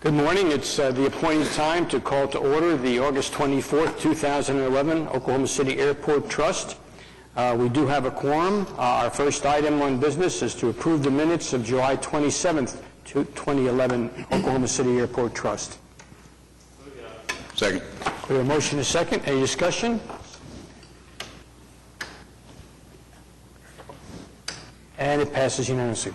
Good morning. It's the appointed time to call to order the August 24th, 2011 Oklahoma City Airport Trust. We do have a quorum. Our first item on business is to approve the minutes of July 27th, 2011 Oklahoma City Airport Trust. Second. We have a motion and a second. Any discussion? And it passes unanimously.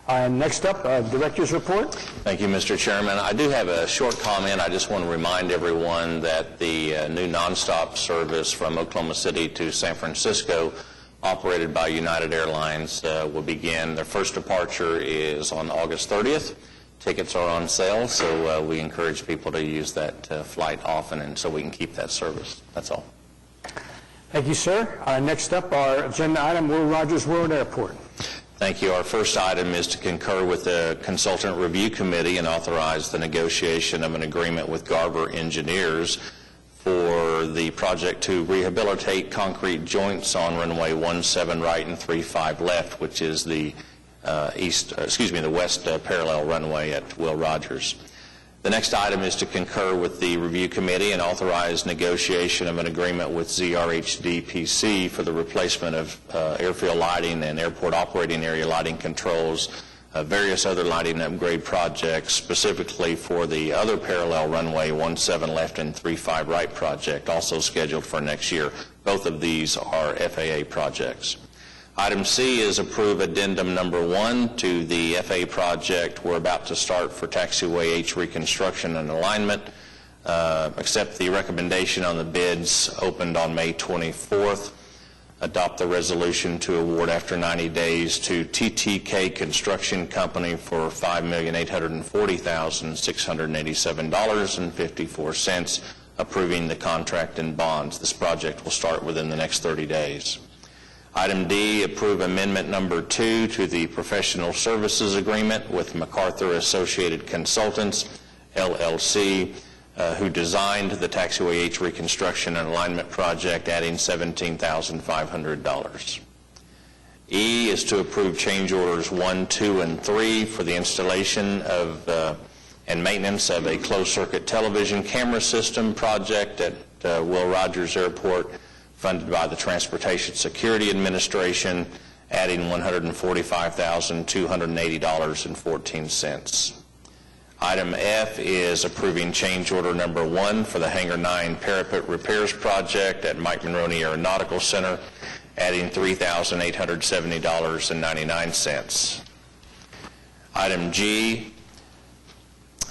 Next up, Director's Report. Thank you, Mr. Chairman. I do have a short comment. I just want to remind everyone that the new nonstop service from Oklahoma City to San Francisco, operated by United Airlines, will begin. Their first departure is on August 30th. Tickets are on sale, so we encourage people to use that flight often, and so we can keep that service. That's all. Thank you, sir. Next up, our agenda item, Will Rogers World Airport. Thank you. Our first item is to concur with the Consultant Review Committee and authorize the negotiation of an agreement with Garber Engineers for the project to rehabilitate concrete joints on runway 17 right and 35 left, which is the the west parallel runway at Will Rogers. The next item is to concur with the Review Committee and authorize negotiation of an agreement with ZRHD PC for the replacement of airfield lighting and airport operating area lighting controls, various other lighting upgrade projects, specifically for the other parallel runway 17 left and 35 right project, also scheduled for next year. Both of these are FAA projects. Item C is approve addendum number 1 to the FAA project we're about to start for Taxiway H reconstruction and alignment. Accept the recommendation on the bids opened on May 24th. Adopt the resolution to award after 90 days to TTK Construction Company for $5,840,687.54, approving the contract and bonds. This project will start within the next 30 days. Item D, approve amendment number 2 to the professional services agreement with MacArthur Associated Consultants, LLC, who designed the Taxiway H reconstruction and alignment project, adding $17,500. E is to approve change orders 1, 2, and 3 for the installation of and maintenance of a closed-circuit television camera system project at Will Rogers Airport, funded by the Transportation Security Administration, adding $145,280.14. Item F is approving change order number 1 for the Hangar 9 parapet repairs project at Mike Monroney Aeronautical Center, adding $3,870.99. Item G,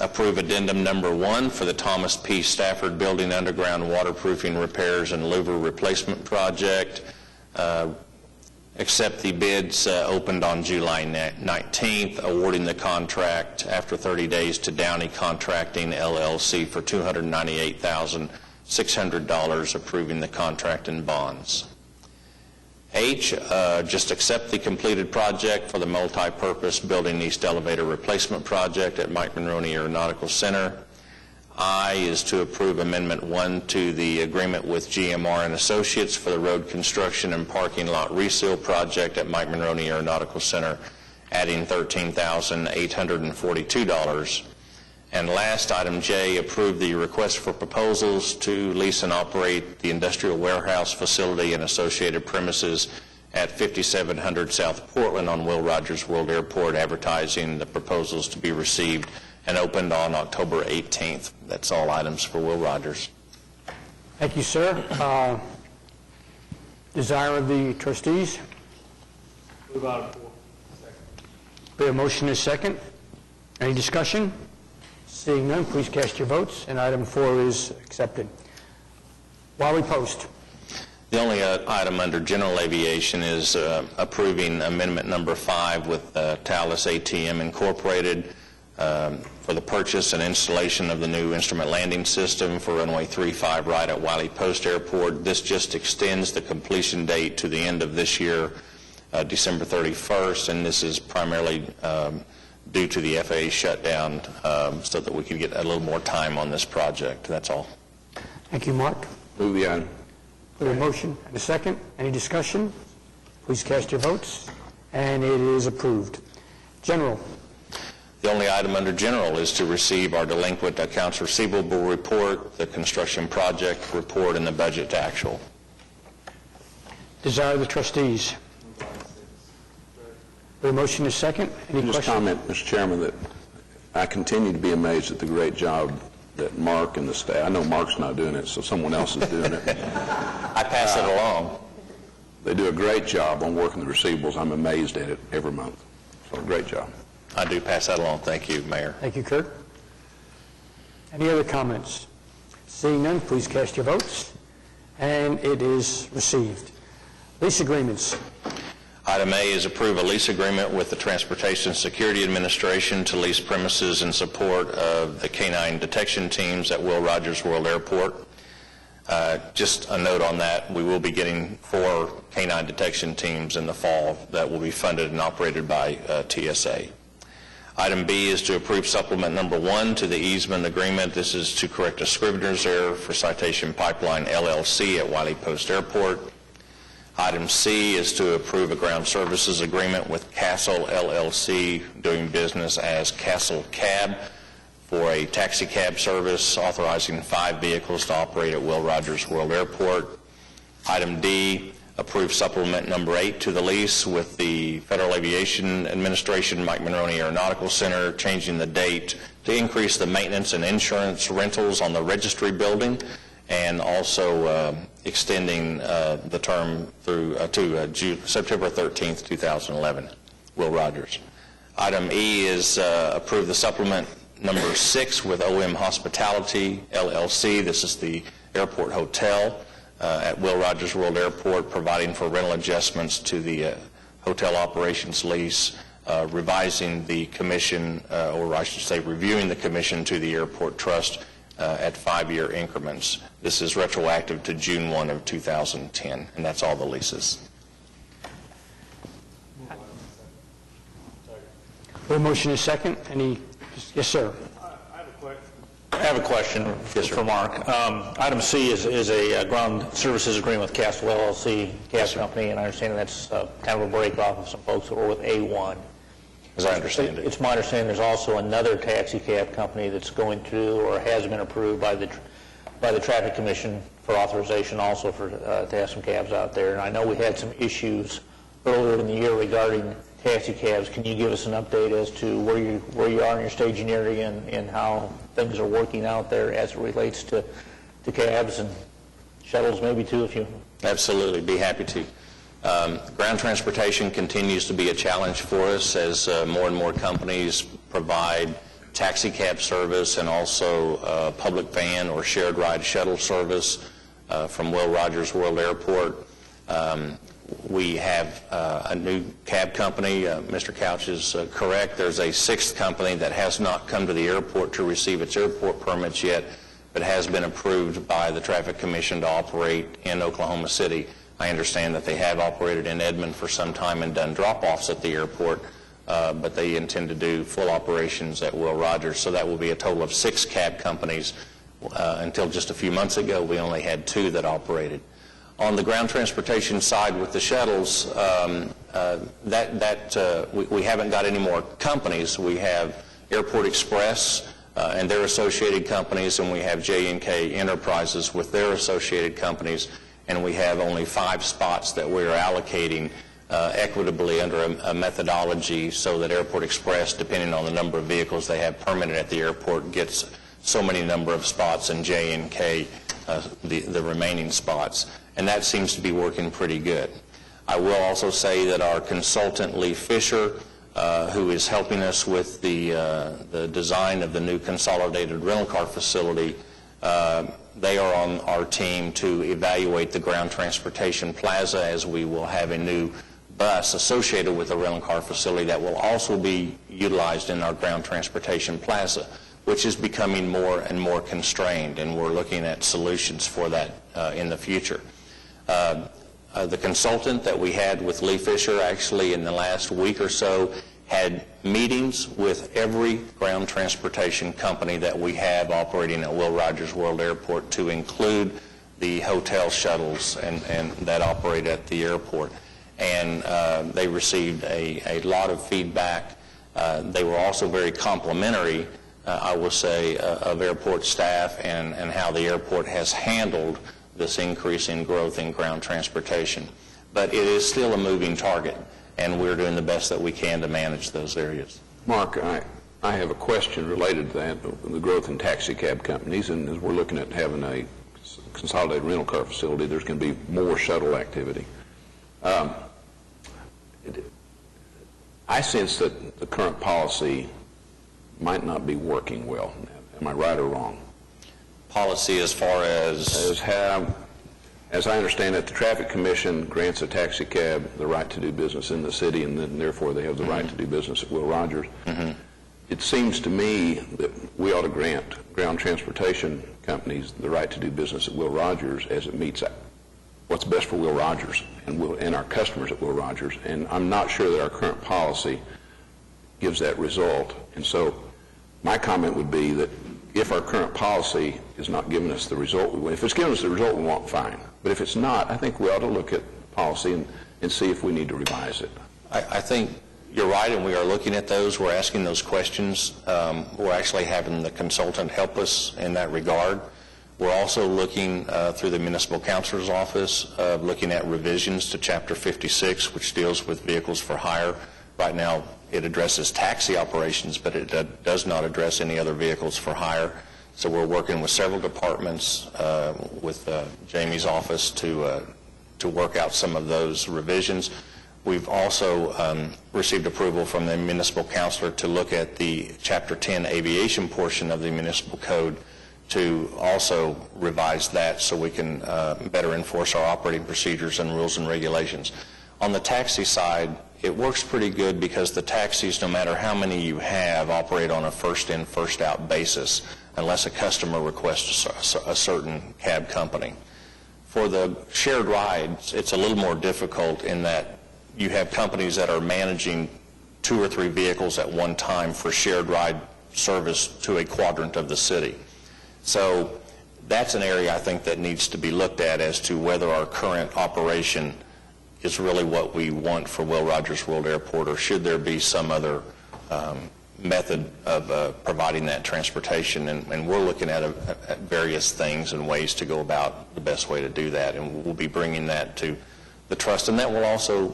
approve addendum number 1 for the Thomas P. Stafford Building underground waterproofing repairs and louver replacement project. Accept the bids opened on July 19th, awarding the contract after 30 days to Downey Contracting, LLC for $298,600, approving the contract and bonds. H, just accept the completed project for the multi-purpose building east elevator replacement project at Mike Monroney Aeronautical Center. I is to approve amendment 1 to the agreement with GMR and Associates for the road construction and parking lot reseal project at Mike Monroney Aeronautical Center, adding $13,842. And last, item J, approve the request for proposals to lease and operate the industrial warehouse facility and associated premises at 5700 South Portland on Will Rogers World Airport, advertising the proposals to be received and opened on October 18th. That's all items for Will Rogers. Thank you, sir. Desire of the trustees? Move item 4. Second. We have a motion and a second. Any discussion? Seeing none, please cast your votes, and item 4 is accepted. While we post. The only item under general aviation is approving amendment number 5 with Thales ATM Incorporated for the purchase and installation of the new instrument landing system for runway 35 right at Wiley Post Airport. This just extends the completion date to the end of this year, December 31st, and this is primarily due to the FAA shutdown, so that we could get a little more time on this project. That's all. Thank you, Mark. Move the item. We have a motion and a second. Any discussion? Please cast your votes. And it is approved. General. The only item under general is to receive our delinquent accounts receivable report, the construction project report, and the budget to actual. Desire of the trustees. The motion is second. Any Just questions? comment, Mr. Chairman, that I continue to be amazed at the great job that Mark and the staff, I know Mark's not doing it, so someone else is doing it. I pass it along. They do a great job on working the receivables. I'm amazed at it every month. So great job. I do pass that along. Thank you, Mayor. Thank you, Kurt. Any other comments? Seeing none, please cast your votes. And it is received. Lease agreements. Item A is approve a lease agreement with the Transportation Security Administration to lease premises in support of the K-9 detection teams at Will Rogers World Airport. Just a note on that, we will be getting 4 K-9 detection teams in the fall that will be funded and operated by TSA. Item B is to approve supplement number 1 to the easement agreement. This is to correct a scrivener's error for Citation Pipeline LLC at Wiley Post Airport. Item C is to approve a ground services agreement with Castle LLC, doing business as Castle Cab, for a taxi cab service authorizing 5 vehicles to operate at Will Rogers World Airport. Item D, approve supplement number 8 to the lease with the Federal Aviation Administration Mike Monroney Aeronautical Center, changing the date to increase the maintenance and insurance rentals on the registry building, and also extending the term through to September 13th, 2011, Will Rogers. Item E is approve the supplement number 6 with OM Hospitality, LLC. This is the airport hotel at Will Rogers World Airport, providing for rental adjustments to the hotel operations lease, revising the commission, or I should say reviewing the commission to the Airport Trust at 5-year increments. This is retroactive to June 1 of 2010, and that's all the leases. The motion is second. Any? Yes, sir. I have a question for Mark. Item C is a ground services agreement with Castle LLC, gas company, and I understand that's kind of a break off of some folks that were with A1. As I understand it. It's my understanding there's also another taxi cab company that's going to or has been approved by the Traffic Commission for authorization also for to have some cabs out there. And I know we had some issues earlier in the year regarding taxi cabs. Can you give us an update as to where you are in your staging area and how things are working out there as it relates to cabs and shuttles maybe too, if you... Absolutely, be happy to. Ground transportation continues to be a challenge for us as more and more companies provide taxi cab service and also public van or shared ride shuttle service from Will Rogers World Airport. We have a new cab company. Mr. Couch is correct. There's a 6th company that has not come to the airport to receive its airport permits yet, but has been approved by the Traffic Commission to operate in Oklahoma City. I understand that they have operated in Edmond for some time and done drop-offs at the airport, but they intend to do full operations at Will Rogers. So that will be a total of 6 cab companies. Until just a few months ago, we only had 2 that operated. On the ground transportation side with the shuttles, we haven't got any more companies. We have Airport Express and their associated companies, and we have J&K Enterprises with their associated companies, and we have only 5 spots that we're allocating equitably under a methodology so that Airport Express, depending on the number of vehicles they have permitted at the airport, gets so many number of spots, and J&K the remaining spots. And that seems to be working pretty good. I will also say that our consultant, Lee Fisher, who is helping us with the design of the new consolidated rental car facility, they are on our team to evaluate the ground transportation plaza, as we will have a new bus associated with the rental car facility that will also be utilized in our ground transportation plaza, which is becoming more and more constrained, and we're looking at solutions for that in the future. The consultant that we had with Lee Fisher actually in the last week or so had meetings with every ground transportation company that we have operating at Will Rogers World Airport, to include the hotel shuttles and that operate at the airport. And they received a lot of feedback They were also very complimentary, I will say, of airport staff and how the airport has handled this increase in growth in ground transportation. But it is still a moving target, and we're doing the best that we can to manage those areas. Mark, I have a question related to that, the growth in taxi cab companies, and as we're looking at having a consolidated rental car facility, there's going to be more shuttle activity. I sense that the current policy might not be working well. Am I right or wrong? Policy as far as As I understand it, the Traffic Commission grants a taxi cab the right to do business in the city, and then therefore they have the right to do business at Will Rogers. It seems to me that we ought to grant ground transportation companies the right to do business at Will Rogers as it meets what's best for Will Rogers and our customers at Will Rogers. And I'm not sure that our current policy gives that result. And so my comment would be that if our current policy is not giving us the result we want, if it's giving us the result we want, fine. But if it's not, I think we ought to look at policy and see if we need to revise it. I think you're right, and we are looking at those. We're asking those questions. We're actually having the consultant help us in that regard. We're also looking through the municipal counselor's office, looking at revisions to Chapter 56, which deals with vehicles for hire. Right now, it addresses taxi operations, but it does not address any other vehicles for hire. So we're working with several departments, with Jamie's office to work out some of those revisions. We've also received approval from the municipal counselor to look at the Chapter 10 aviation portion of the municipal code to also revise that so we can better enforce our operating procedures and rules and regulations. On the taxi side, it works pretty good because the taxis, no matter how many you have, operate on a first-in, first-out basis unless a customer requests a certain cab company. For the shared rides, it's a little more difficult in that you have companies that are managing 2 or 3 vehicles at one time for shared ride service to a quadrant of the city. So that's an area I think that needs to be looked at as to whether our current operation is really what we want for Will Rogers World Airport, or should there be some other method of providing that transportation. And we're looking at various things and ways to go about the best way to do that, and we'll be bringing that to the trust. And that will also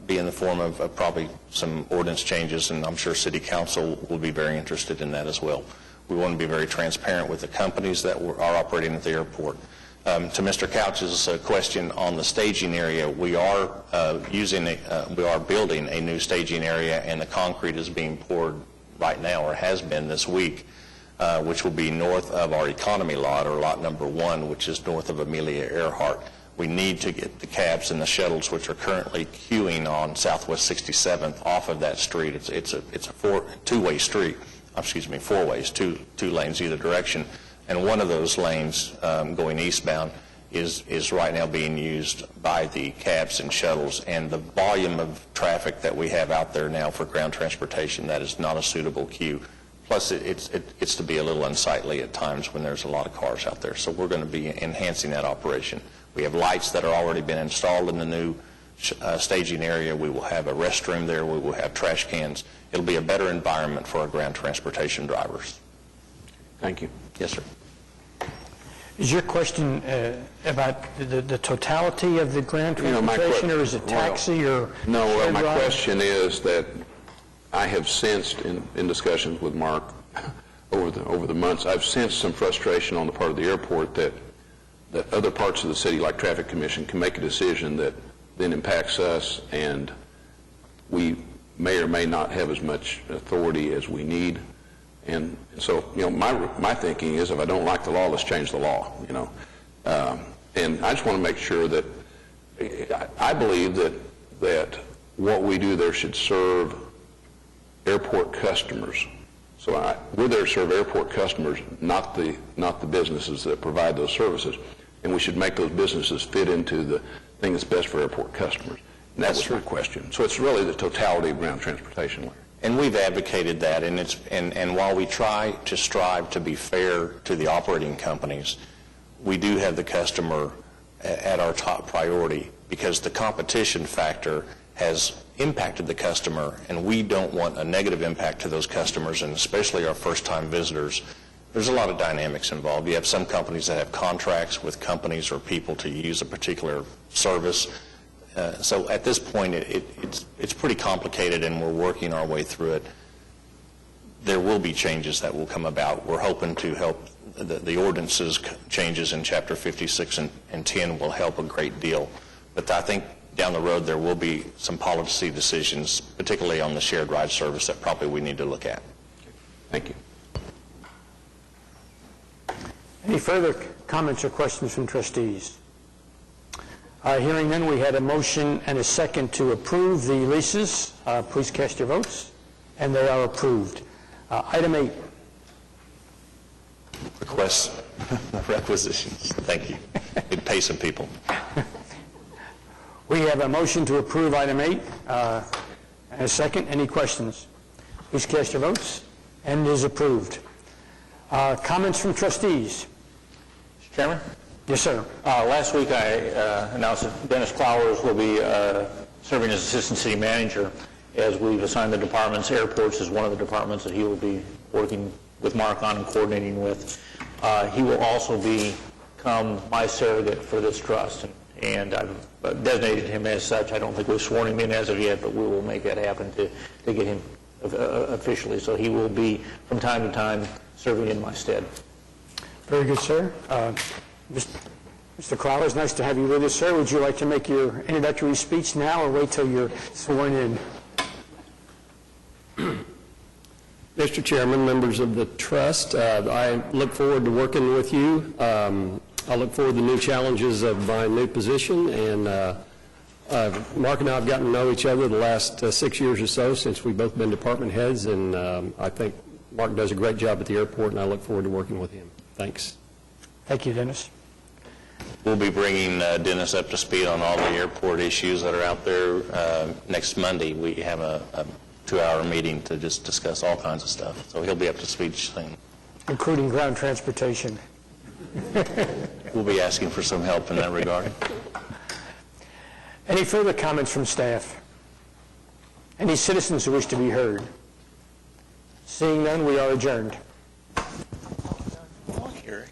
be in the form of probably some ordinance changes, and I'm sure City Council will be very interested in that as well. We want to be very transparent with the companies that are operating at the airport. To Mr. Couch's question on the staging area, we are building a new staging area, and the concrete is being poured right now, or has been this week, which will be north of our economy lot, or lot number 1, which is north of Amelia Earhart. We need to get the cabs and the shuttles, which are currently queuing on Southwest 67th, off of that street. It's a two-way street. Excuse me, 4 ways, two lanes either direction. And one of those lanes going eastbound is right now being used by the cabs and shuttles. And the volume of traffic that we have out there now for ground transportation, that is not a suitable queue. Plus, it gets to be a little unsightly at times when there's a lot of cars out there. So we're going to be enhancing that operation. We have lights that are already been installed in the new staging area. We will have a restroom there. We will have trash cans. It'll be a better environment for our ground transportation drivers. Thank you. Yes, sir. Is your question about the totality of the ground transportation, or is it taxi or No, shared my ride? question is that I have sensed in discussions with Mark over the months, I've sensed some frustration on the part of the airport that other parts of the city, like Traffic Commission, can make a decision that then impacts us, and we may or may not have as much authority as we need. And so, my thinking is, if I don't like the law, let's change the law, And I just want to make sure that I believe that what we do there should serve airport customers. So we're there to serve airport customers, not the businesses that provide those services. And we should make those businesses fit into the thing that's best for airport customers. And that was my question. So it's really the totality of ground transportation, Larry. And we've advocated that, and while we try to strive to be fair to the operating companies, we do have the customer at our top priority, because the competition factor has impacted the customer, and we don't want a negative impact to those customers, and especially our first-time visitors. There's a lot of dynamics involved. You have some companies that have contracts with companies or people to use a particular service. So at this point, it's pretty complicated, and we're working our way through it. There will be changes that will come about. We're hoping to help. The ordinances changes in Chapter 56 and 10 will help a great deal. But I think down the road there will be some policy decisions, particularly on the shared ride service, that probably we need to look at. Thank you. Any further comments or questions from trustees? Hearing none, we had a motion and a second to approve the leases. Please cast your votes, and they are approved. Item 8. Requests, requisitions. Thank you. It'd pay some people. We have a motion to approve item 8 and a second. Any questions? Please cast your votes, and it is approved. Comments from trustees? Mr. Chairman? Yes, sir. Last week I announced that Dennis Clowers will be serving as Assistant City Manager, as we've assigned the departments. Airports is one of the departments that he will be working with Mark on and coordinating with. He will also become my surrogate for this trust, and I've designated him as such. I don't think we've sworn him in as of yet, but we will make that happen to get him officially. So he will be, from time to time, serving in my stead. Very good, sir. Mr. Crowley, nice to have you with us, sir. Would you like to make your introductory speech now or wait till you're sworn in? Mr. Chairman, members of the trust, I look forward to working with you. I look forward to the new challenges of my new position, and Mark and I have gotten to know each other the last 6 years or so since we've both been department heads, and I think Mark does a great job at the airport, and I look forward to working with him. Thanks. Thank you, Dennis. We'll be bringing Dennis up to speed on all the airport issues that are out there. Next Monday, we have a 2-hour meeting to just discuss all kinds of stuff. So he'll be up to speed soon. Including ground transportation. We'll be asking for some help in that regard. Any further comments from staff? Any citizens who wish to be heard? Seeing none, we are adjourned. Eric.